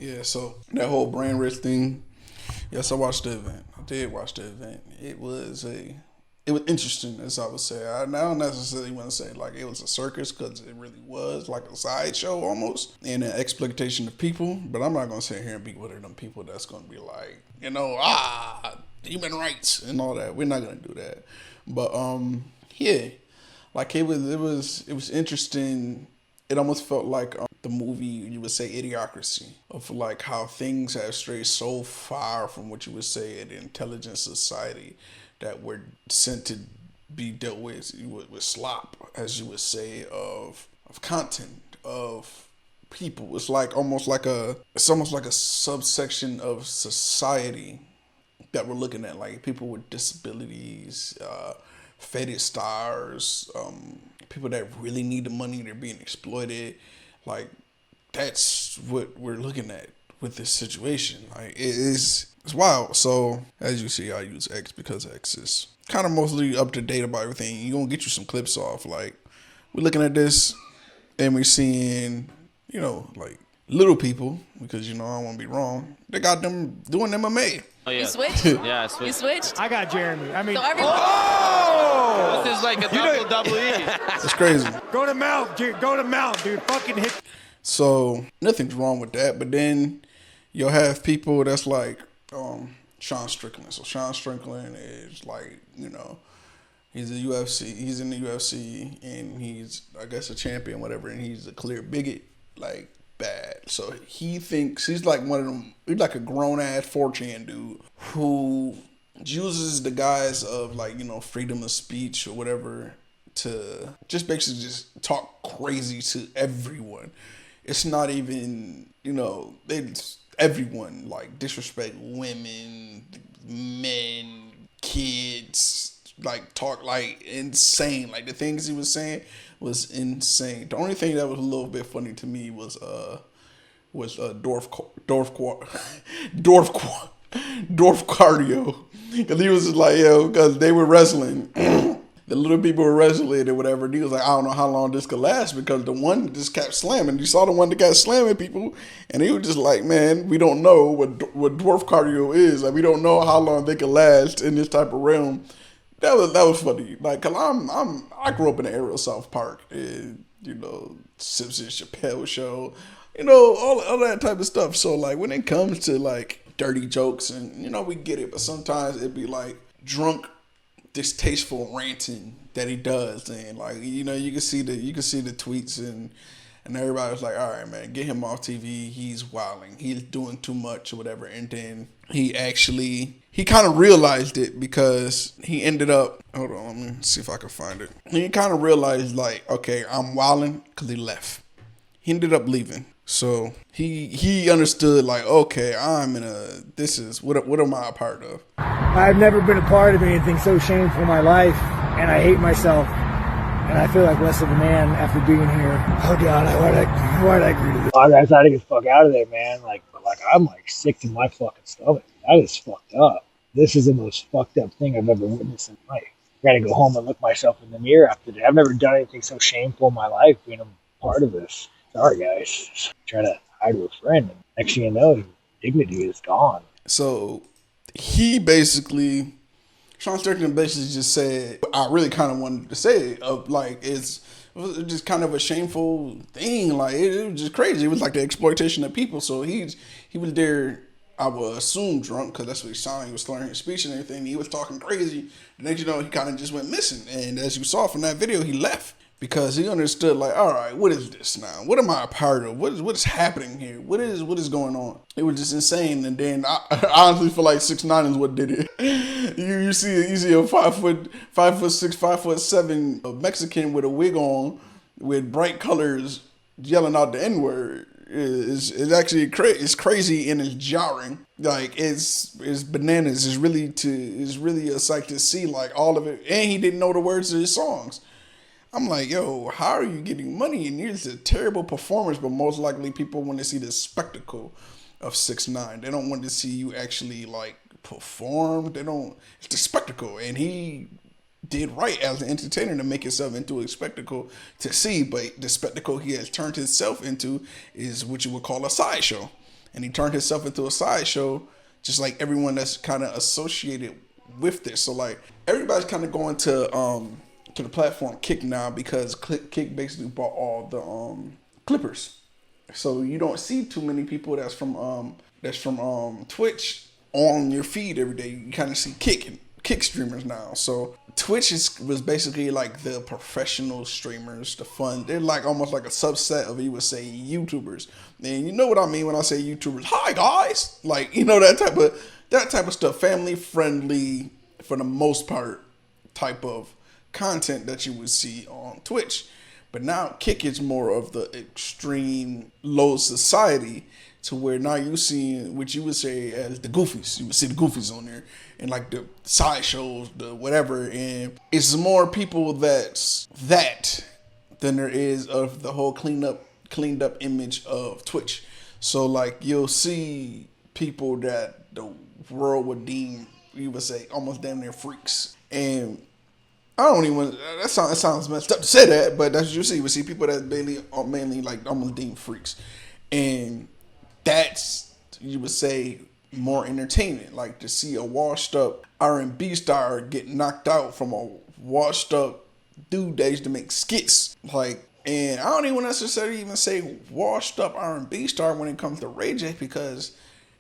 Yeah, so that whole brain rich thing. Yes, I watched the event. I did watch the event. It was interesting, as I would say. I don't necessarily want to say like it was a circus because it really was like a sideshow almost and an exploitation of people. But I'm not gonna sit here and be one of them people that's gonna be like, human rights and all that. We're not gonna do that. But yeah, like it was interesting. It almost felt like the movie you would say Idiocracy of like how things have strayed so far from what you would say an intelligent society that we're sent to be dealt with slop, as you would say, of content of people. It's almost like a subsection of society that we're looking at, like people with disabilities, faded stars, people that really need the money, they're being exploited. Like that's what we're looking at with this situation. Like it's wild. So as you see, I use X because X is kind of mostly up to date about everything. You're gonna get you some clips off. Like we're looking at this and we're seeing, like little people, because I don't want to be wrong. They got them doing MMA. Oh, yeah. You switched? Yeah, I switched. You switched? I got Jeremy. I mean, So everyone. This is like a double E. It's crazy. go to mount, dude. Go to mount, dude. Fucking hit. So nothing's wrong with that. But then you'll have people that's like Sean Strickland. So Sean Strickland is like, he's he's in the UFC and he's, I guess, a champion, whatever, and he's a clear bigot, like bad. So he thinks he's like one of them, he's like a grown ass 4chan dude who uses the guise of like, freedom of speech or whatever to just basically just talk crazy to everyone. It's not even, everyone, like disrespect women, men, kids, like talk like insane. Like the things he was saying was insane. The only thing that was a little bit funny to me was dwarf cardio, because he was just like, because they were wrestling. The little people were wrestling or whatever. And he was like, I don't know how long this could last, because the one just kept slamming. You saw the one that got slamming people, and he was just like, man, we don't know what dwarf cardio is. Like, we don't know how long they can last in this type of realm. That was funny. Like, cause I grew up in the era of South Park, and Simpson Chappelle show, all that type of stuff. So like when it comes to like dirty jokes, and we get it, but sometimes it'd be like drunk, distasteful ranting that he does, and like you can see the tweets, and everybody was like, all right, man, get him off TV. He's wilding. He's doing too much or whatever. And then he kind of realized it, because he ended up, hold on, let me see if I can find it. He kind of realized like, okay, I'm wilding, because he left. He ended up leaving. So he understood like, okay, this is, what am I a part of? I've never been a part of anything so shameful in my life, and I hate myself, and I feel like less of a man after being here. Oh God, why'd I agree to this? I gotta get the fuck out of there, man. Like I'm like sick to my fucking stomach. That is fucked up. This is the most fucked up thing I've ever witnessed in life. I gotta go home and look myself in the mirror after that. I've never done anything so shameful in my life being a part of this. Sorry, guys. Try to hide with a friend. And next thing you know, his dignity is gone. So he basically, Sean Strickland basically just said, I really kind of wanted to say it, it was just kind of a shameful thing. Like it was just crazy. It was like the exploitation of people. So he was there, I would assume drunk, because that's what he sounded. He was slurring his speech and everything. He was talking crazy. The next he kind of just went missing. And as you saw from that video, he left. Because he understood, like, all right, what is this now? What am I a part of? What is happening here? What is going on? It was just insane. And then I honestly feel like 6ix9ine is what did it. you see a 5'6", 5'7" Mexican with a wig on, with bright colors, yelling out the N-word. It's actually it's crazy and it's jarring. Like it's bananas. It's really a sight to see, like all of it. And he didn't know the words to his songs. I'm like, yo, how are you getting money? And it's a terrible performance, but most likely people want to see the spectacle of 6ix9ine. They don't want to see you actually like perform. It's the spectacle. And he did right as an entertainer to make himself into a spectacle to see, but the spectacle he has turned himself into is what you would call a sideshow. and he turned himself into a sideshow, just like everyone that's kind of associated with this. So like everybody's kind of going to the platform Kick now because Kick basically bought all the Clippers. So you don't see too many people that's from Twitch on your feed every day. You kind of see Kick streamers now. So Twitch was basically like the professional streamers, the fun. They're like almost like a subset of, you would say, YouTubers. And you know what I mean when I say YouTubers. Hi guys, like, you know, that type of stuff, family friendly for the most part type of content that you would see on Twitch. But now Kick is more of the extreme low society, to where now you see what you would say as the goofies. You would see the goofies on there and like the sideshows, the whatever. And it's more people that's that than there is of the whole cleaned up image of Twitch. So like you'll see people that the world would deem, you would say, almost damn near freaks. And I don't even, that sounds messed up to say that, but that's what you see. You see people that mainly like almost deemed freaks. And that's, you would say, more entertainment. Like to see a washed up R&B star get knocked out from a washed up dude that used to make skits. Like, and I don't even necessarily even say washed up R&B star when it comes to Ray J, because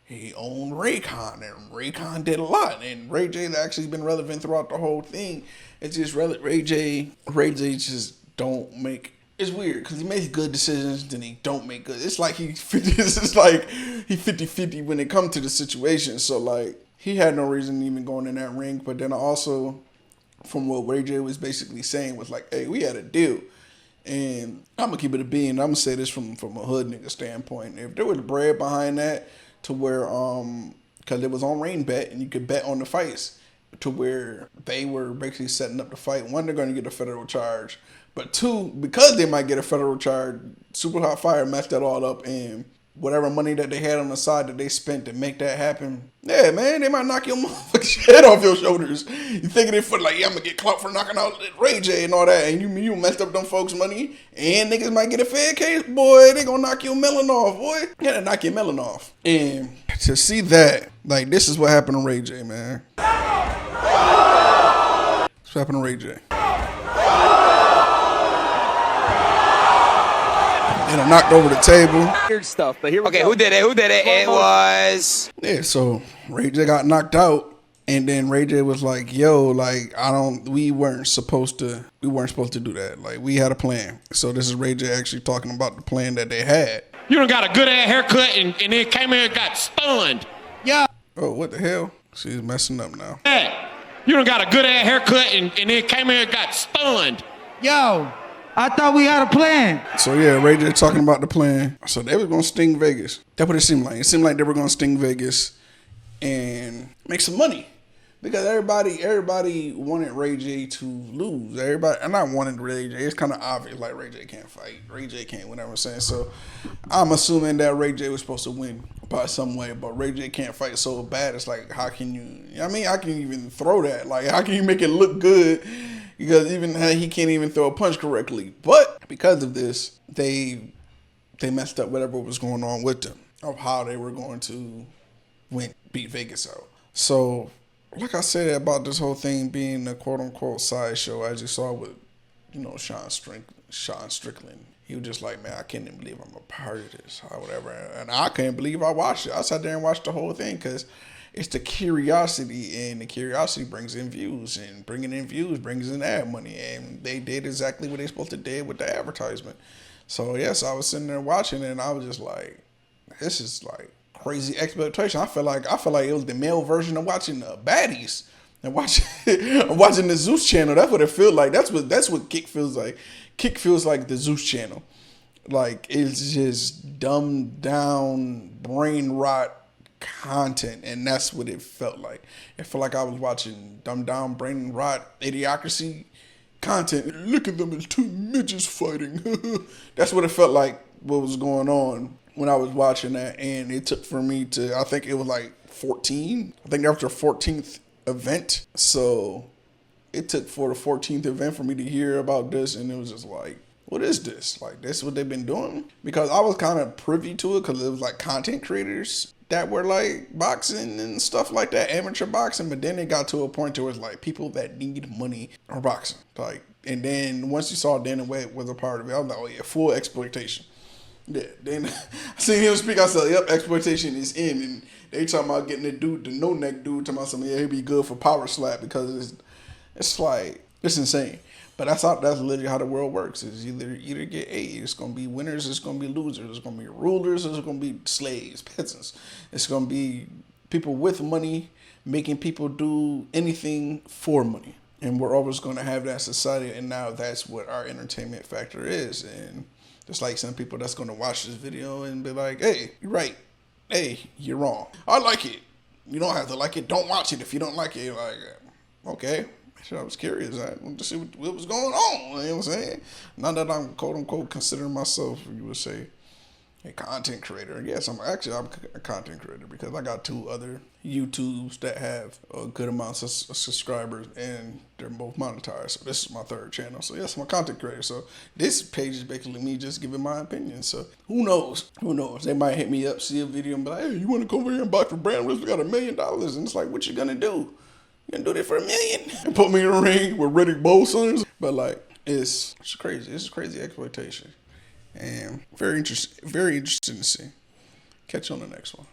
he owned Raycon, and Raycon did a lot, and Ray J has actually been relevant throughout the whole thing. It's just Ray J just don't make. It's weird because he makes good decisions, then he don't make good. It's like he 50-50 when it comes to the situation. So like he had no reason even going in that ring. But then also, from what Ray J was basically saying was like, hey, we had a deal. And I'm gonna keep it a bean. I'm gonna say this from a hood nigga standpoint. If there was bread behind that, to where because it was on Rain Bet and you could bet on the fights, to where they were basically setting up the fight. One, they're going to get a federal charge, but two, because they might get a federal charge, Super Hot Fire messed that all up, and whatever money that they had on the side that they spent to make that happen, yeah, man, they might knock your motherfucking head off your shoulders. You thinking they for like, yeah, I'm gonna get clout for knocking out Ray J and all that, and you messed up them folks' money, and niggas might get a fair case, boy. They gonna knock your melon off, boy. Yeah, they knock your melon off. And to see that, like, this is what happened to Ray J, man. This what happened to Ray J. And I knocked over the table. Weird stuff, but here we go. Who did it? It was... Yeah, so Ray J got knocked out, and then Ray J was like, yo, like, we weren't supposed to do that. Like, we had a plan. So this is Ray J actually talking about the plan that they had. You done got a good ass haircut and then came here and got stunned. Yeah. Oh, what the hell? She's messing up now. Yeah. You done got a good ass haircut and then came here and got stunned. Yo, I thought we had a plan. So yeah, Ray J talking about the plan. So they were gonna sting Vegas. That's what it seemed like. It seemed like they were gonna sting Vegas and make some money, because everybody wanted Ray J to lose. Everybody, and I wanted Ray J. It's kind of obvious, like Ray J can't fight. Ray J can't win. I'm saying. So I'm assuming that Ray J was supposed to win by some way, but Ray J can't fight so bad. It's like, how can you? I mean, how can you even throw that? Like, how can you make it look good? Because even he can't even throw a punch correctly. But because of this, they messed up whatever was going on with them, of how they were going to beat Vegas out. So, like I said about this whole thing being a quote unquote sideshow, as you saw with, Sean Strickland. He was just like, man, I can't even believe I'm a part of this, or whatever. And I can't believe I watched it. I sat there and watched the whole thing because it's the curiosity, and the curiosity brings in views, and bringing in views brings in ad money. And they did exactly what they supposed to do with the advertisement. So, yes, I was sitting there watching it, and I was just like, this is like crazy exploitation. I feel like it was the male version of watching Baddies and watching the Zeus channel. That's what it feels like. That's what Kick feels like. Kick feels like the Zeus channel. Like, it's just dumbed down, brain rot content, and that's what it felt like. It felt like I was watching dumbed down, brain rot, idiocracy content. Look at them as two midgets fighting. That's what it felt like, what was going on when I was watching that. And it took for me to, I think it was like 14. I think after 14th event. So it took for the 14th event for me to hear about this, and it was just like, what is this? Like, this is what they've been doing? Because I was kind of privy to it because it was like content creators that were like boxing and stuff like that, amateur boxing. But then it got to a point to where it's like people that need money are boxing. Like, and then once you saw Dana White was a part of it, I was like, oh yeah, full exploitation. Yeah, then I seen him speak. I said, yep, exploitation is in. And they talking about getting the no neck dude, talking about something, yeah, he'd be good for power slap because it's like, it's insane. But that's literally how the world works. It's either get it's gonna be winners, it's gonna be losers, it's gonna be rulers, it's gonna be slaves, peasants. It's gonna be people with money making people do anything for money. And we're always gonna have that society, and now that's what our entertainment factor is. And just like some people that's gonna watch this video and be like, hey, you're right. Hey, you're wrong. I like it. You don't have to like it. Don't watch it if you don't like it. You're like, okay. I was curious. I wanted to see what was going on. You know what I'm saying? Not that I'm quote unquote considering myself, you would say, a content creator. Yes, I'm a content creator because I got 2 other YouTubes that have a good amount of subscribers and they're both monetized. So this is my 3rd channel. So yes, I'm a content creator. So this page is basically me just giving my opinion. So who knows? Who knows? They might hit me up, see a video and be like, hey, you want to come over here and box for brand risk? We got $1 million. And it's like, what you gonna do? You gonna do that for $1 million? And put me in a ring with Riddick Bowe. But like, it's crazy. It's crazy exploitation. And very interesting to see. Catch you on the next one.